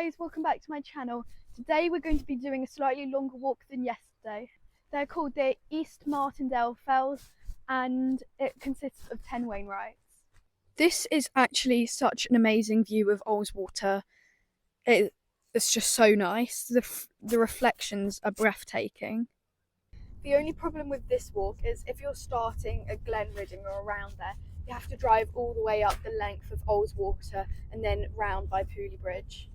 guys, welcome back to my channel. Today we're going to be doing a slightly longer walk than yesterday. They're called the East Martindale Fells and it consists of 10 Wainwrights. This is actually such an amazing view of Ullswater. It's just so nice. The reflections are breathtaking. The only problem with this walk is if you're starting at Glenridding or around there, you have to drive all the way up the length of Ullswater and then round by Pooley Bridge.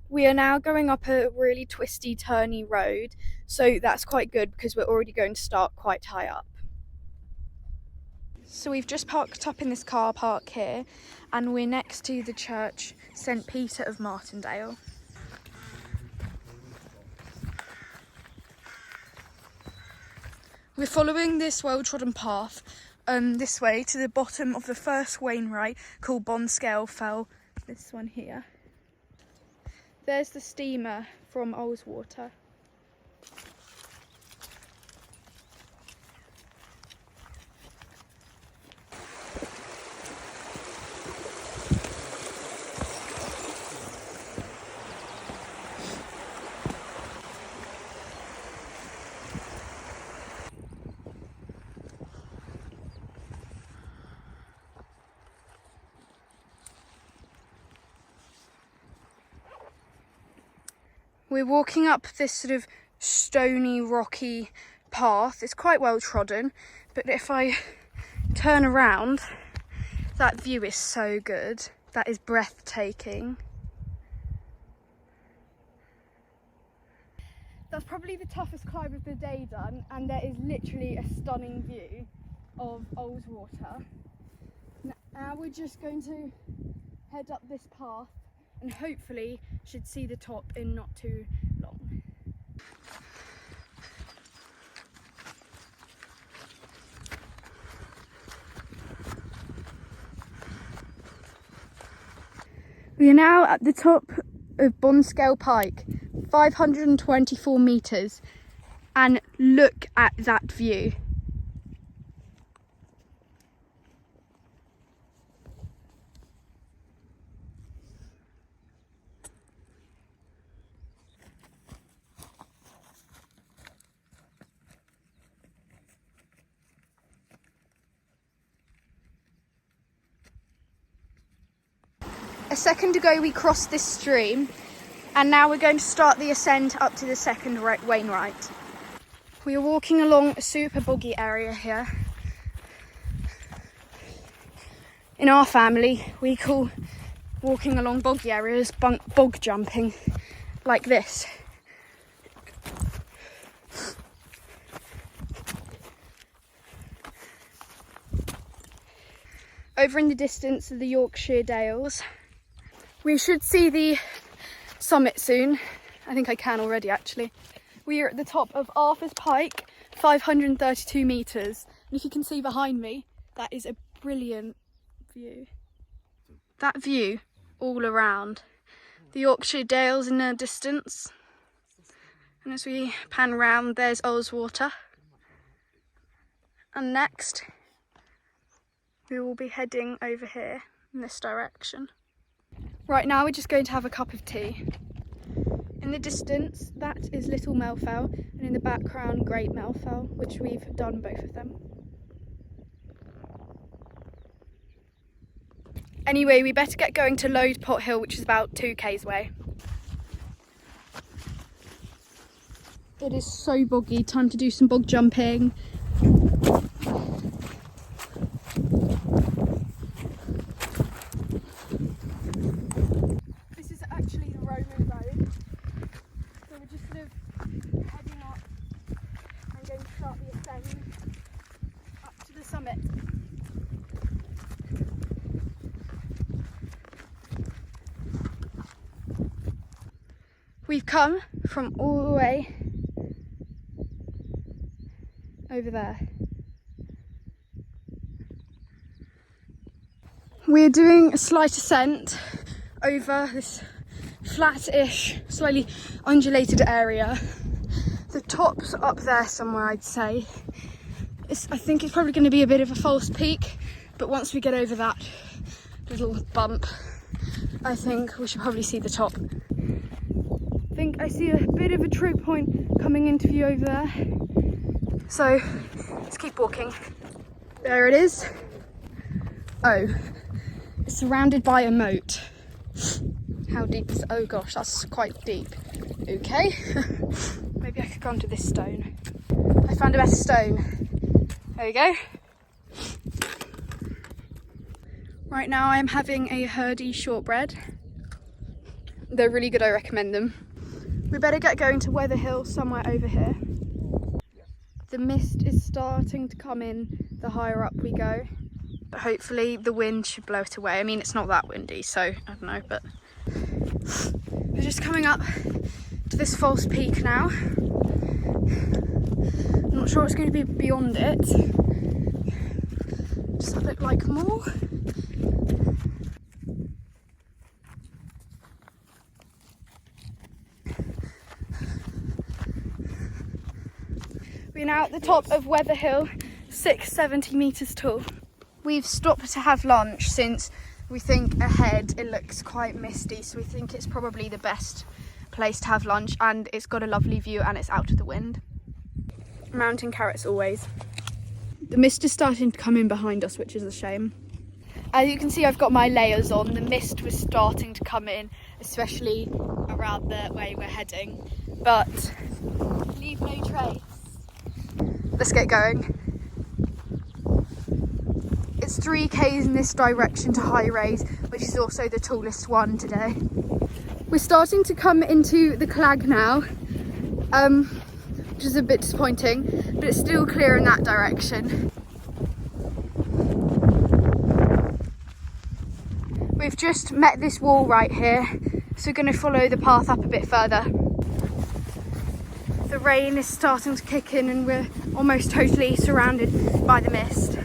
We are now going up a really twisty, turny road, so that's quite good because we're already going to start quite high up. So we've just parked up in this car park here, and we're next to the church St. Peter of Martindale. We're following this well-trodden path this way to the bottom of the first Wainwright called Bonscale Fell, this one here. There's the steamer from Ullswater. We're walking up this sort of stony, rocky path. It's quite well trodden, but if I turn around, that view is so good. That is breathtaking. That's probably the toughest climb of the day done, and there is literally a stunning view of Ullswater. Now we're just going to head up this path and hopefully should see the top in not too long. We are now at the top of Bonscale Pike, 524 metres, and look at that view. A second ago we crossed this stream, and now we're going to start the ascent up to the second Wainwright. We are walking along a super boggy area here. In our family, we call walking along boggy areas bog jumping, like this. Over in the distance are the Yorkshire Dales. We should see the summit soon. I think I can already actually. We are at the top of Arthur's Pike, 532 metres. And if you can see behind me, that is a brilliant view. That view all around. The Yorkshire Dales in the distance. And as we pan round, there's Ullswater. And next, we will be heading over here in this direction. Right now we're just going to have a cup of tea. In the distance, that is Little Melfell, and in the background, Great Melfell, which we've done both of them. Anyway, we better get going to Lode Pot Hill, which is about 2 k's away. It is so boggy, time to do some bog jumping. Summit. We've come from all the way over there. We're doing a slight ascent over this flat-ish, slightly undulated area. The top's up there somewhere, I'd say. I think it's probably going to be a bit of a false peak, but once we get over that little bump, I think we should probably see the top. I think I see a bit of a choke point coming into view over there. So let's keep walking. There it is. Oh, it's surrounded by a moat. How deep is it? Oh gosh, that's quite deep. Okay, maybe I could go onto this stone. I found a better stone. There we go. Right now I'm having a Hurdy shortbread. They're really good, I recommend them. We better get going to Weather Hill, somewhere over here. The mist is starting to come in the higher up we go, but hopefully the wind should blow it away. I mean, it's not that windy, so I don't know, but we're just coming up to this false peak now. I'm not sure what's going to be beyond it. Does that look like more? We're now at the top of Weather Hill, 670 metres tall. We've stopped to have lunch since we think ahead it looks quite misty, so we think it's probably the best place to have lunch, and it's got a lovely view and it's out of the wind. Mountain carrots always. The mist is starting to come in behind us, which is a shame. As you can see, I've got my layers on. The mist was starting to come in, especially around the way we're heading, but leave no trace. Let's get going. It's 3 k's in this direction to High Raise, which is also the tallest one today. We're starting to come into the Clag now, which is a bit disappointing, but it's still clear in that direction. We've just met this wall right here, so we're going to follow the path up a bit further. The rain is starting to kick in and we're almost totally surrounded by the mist.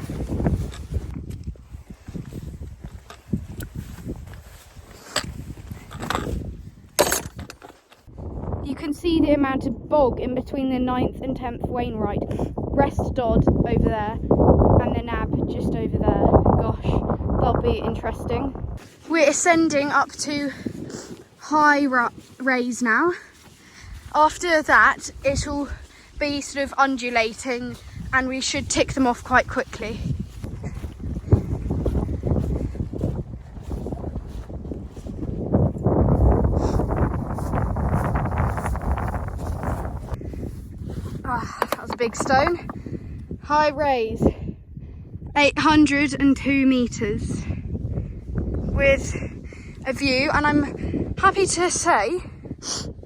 You can see the amount of bog in between the 9th and 10th Wainwright. Rest Dodd over there and the Nab just over there. Gosh, that'll be interesting. We're ascending up to High Raise now. After that, it'll be sort of undulating and we should tick them off quite quickly. That was a big stone. High Raise, 802 metres with a view, and I'm happy to say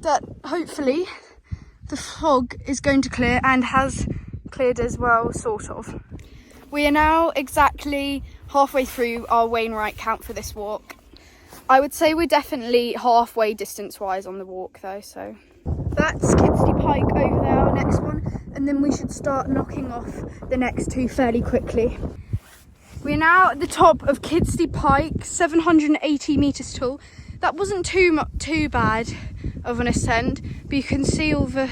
that hopefully the fog is going to clear and has cleared as well, sort of. We are now exactly halfway through our Wainwright count for this walk. I would say we're definitely halfway distance wise on the walk though, so. That's Kidsley Pike over there, our next one, and then we should start knocking off the next 2 fairly quickly. We're now at the top of Kidsley Pike, 780 metres tall. That wasn't too bad of an ascent, but you can see all the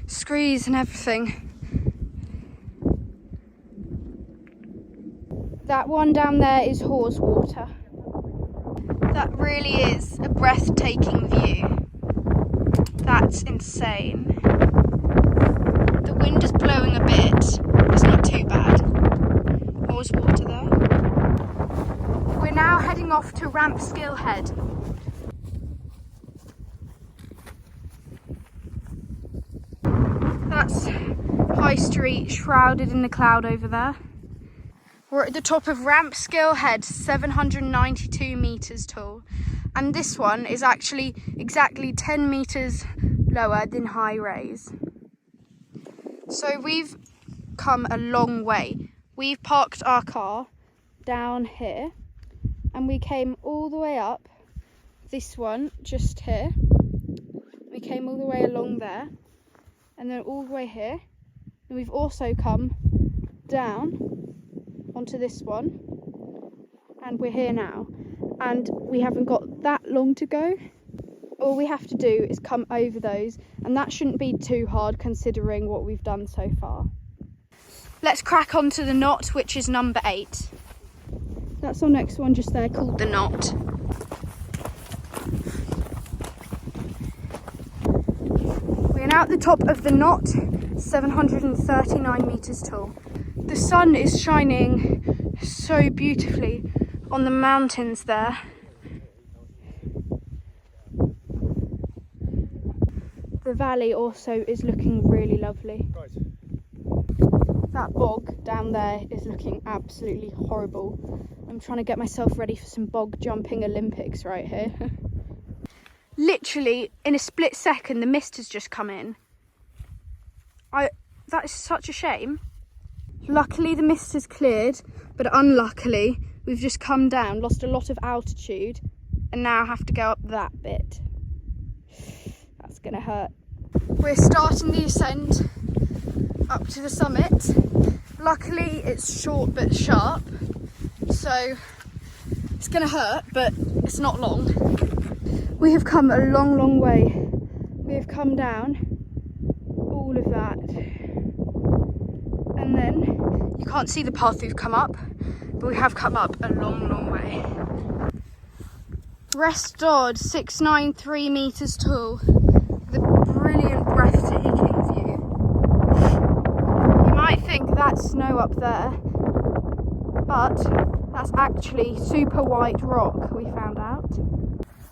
screes and everything. That one down there is Haweswater. That really is a breathtaking view. That's insane. The wind is blowing a bit, it's not too bad. Haweswater there. We're now heading off to Rampskill Head. That's High Street shrouded in the cloud over there. We're at the top of Rampskill Head, 792 metres tall. And this one is actually exactly 10 metres lower than High Raise. So we've come a long way. We've parked our car down here and we came all the way up this one just here. We came all the way along there and then all the way here. And we've also come down onto this one and we're here now. And we haven't got that long to go. All we have to do is come over those, and that shouldn't be too hard considering what we've done so far. Let's crack on to the knot, which is number 8. That's our next one just there, called the knot. We're now at the top of the knot, 739 metres tall. The sun is shining so beautifully on the mountains there. The valley also is looking really lovely. That bog down there is looking absolutely horrible. I'm trying to get myself ready for some bog jumping Olympics right here. Literally, in a split second, the mist has just come in. That is such a shame. Luckily, the mist has cleared, but unluckily, we've just come down, lost a lot of altitude, and now have to go up that bit. That's gonna hurt. We're starting the ascent up to the summit. Luckily it's short but sharp, so it's gonna hurt, but it's not long. We have come a long way. We have come down all of that, and then you can't see the path we've come up, but we have come up a long way. Rest Dodd, 693 metres tall. The brilliant, breathtaking view. I think that's snow up there, but that's actually super white rock, we found out.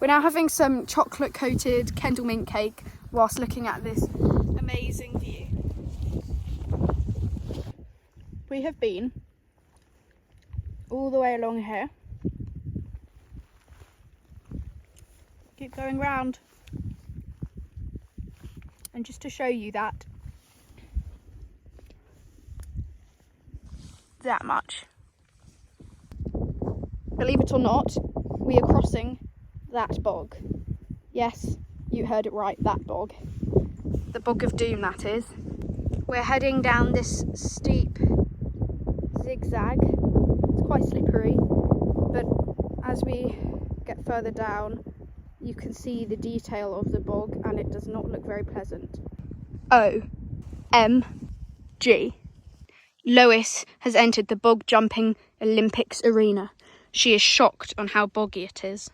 We're now having some chocolate coated Kendal mint cake whilst looking at this amazing view. We have been all the way along here. Keep going round. And just to show you that much. Believe it or not, we are crossing that bog. Yes, you heard it right, that bog. The bog of doom, that is. We're heading down this steep zigzag. It's quite slippery, but as we get further down, you can see the detail of the bog, and it does not look very pleasant. OMG. Lois has entered the bog jumping Olympics arena. She is shocked on how boggy it is.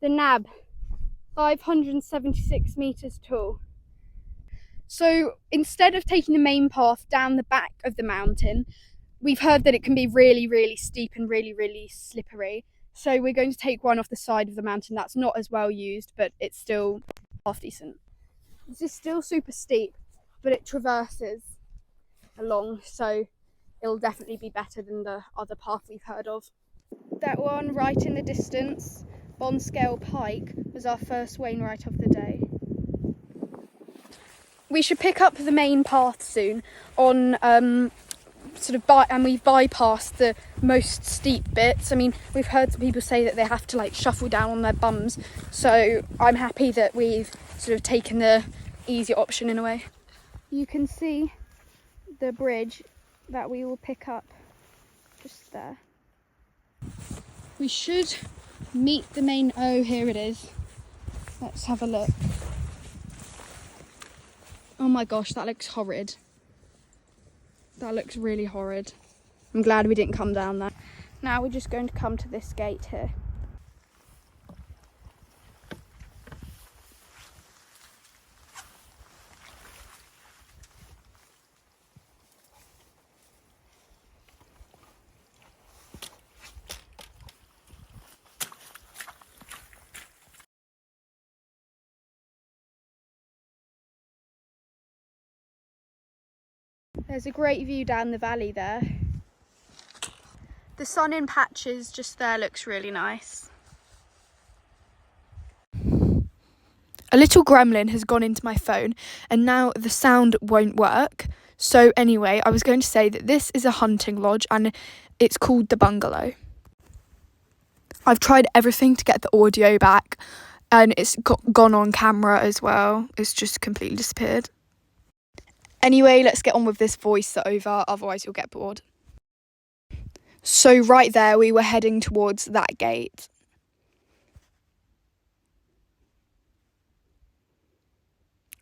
The Nab, 576 metres tall. So instead of taking the main path down the back of the mountain, we've heard that it can be really steep and really slippery. So we're going to take one off the side of the mountain that's not as well used, but it's still half decent. This is still super steep, but it traverses along, so it'll definitely be better than the other path we've heard of. That one right in the distance, Bonscale Pike, was our first Wainwright of the day. We should pick up the main path soon on and we've bypassed the most steep bits. I mean, we've heard some people say that they have to like shuffle down on their bums, so I'm happy that we've sort of taken the easy option in a way. You can see the bridge that we will pick up just there. We should meet the main, oh, here it is. Let's have a look. Oh my gosh, that looks horrid. That looks really horrid. I'm glad we didn't come down there. Now we're just going to come to this gate here. There's a great view down the valley there. The sun in patches just there looks really nice. A little gremlin has gone into my phone and now the sound won't work. So anyway, I was going to say that this is a hunting lodge and it's called the Bungalow. I've tried everything to get the audio back and it's gone on camera as well. It's just completely disappeared. Anyway, let's get on with this voiceover, otherwise you'll get bored. So right there, we were heading towards that gate.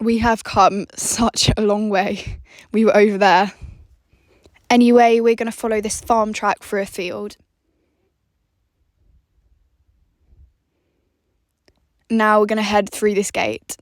We have come such a long way. We were over there. Anyway, we're going to follow this farm track through a field. Now we're going to head through this gate.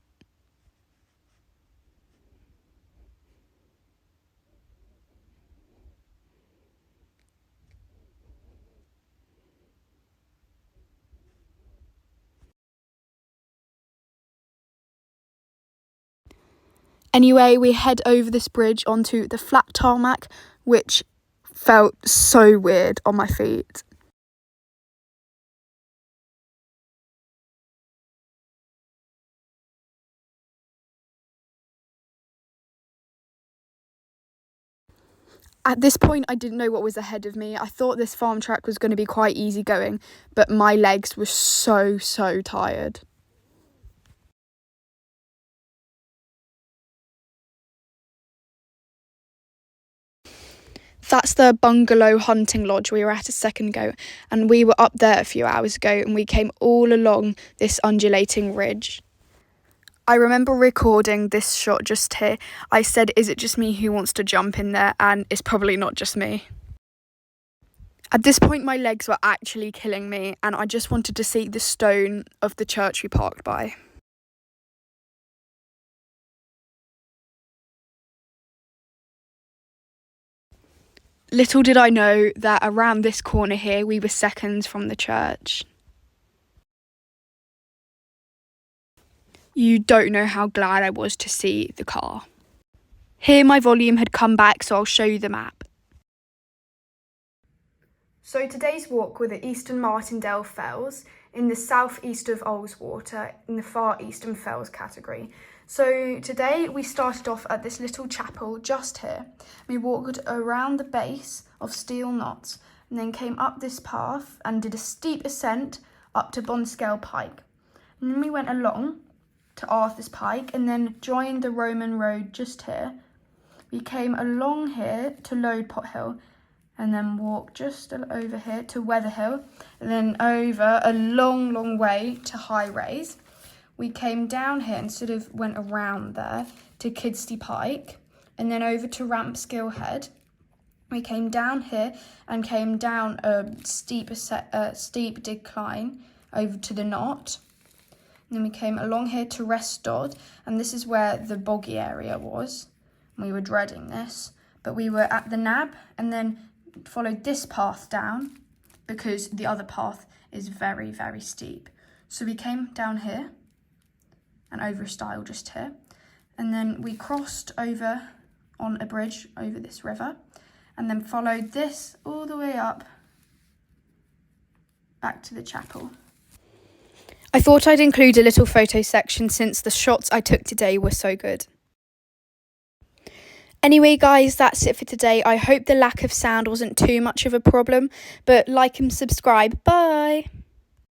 Anyway, we head over this bridge onto the flat tarmac, which felt so weird on my feet. At this point, I didn't know what was ahead of me. I thought this farm track was going to be quite easy going, but my legs were so tired. That's the Bungalow hunting lodge we were at a second ago, and we were up there a few hours ago and we came all along this undulating ridge. I remember recording this shot just here. I said, is it just me who wants to jump in there? And it's probably not just me. At this point, my legs were actually killing me and I just wanted to see the stone of the church we parked by. Little did I know that around this corner here, we were seconds from the church. You don't know how glad I was to see the car. Here my volume had come back, so I'll show you the map. So today's walk were the Eastern Martindale Fells in the southeast of Ullswater in the far eastern fells category. So today we started off at this little chapel just here. We walked around the base of Steel Knots and then came up this path and did a steep ascent up to Bonscale Pike. And then we went along to Arthur's Pike and then joined the Roman road just here. We came along here to Lodepot Hill and then walked just over here to Weather Hill and then over a long way to High Raise. We came down here and sort of went around there to Kidsty Pike and then over to Rampskill Head. We came down here and came down a steep decline over to the Knot. And then we came along here to Restod, and this is where the boggy area was. We were dreading this, but we were at the Nab and then followed this path down because the other path is very steep. So we came down here and over a stile just here, and then we crossed over on a bridge over this river and then followed this all the way up back to the chapel. I thought I'd include a little photo section since the shots I took today were so good. Anyway guys, that's it for today. I hope the lack of sound wasn't too much of a problem, but like and subscribe. Bye!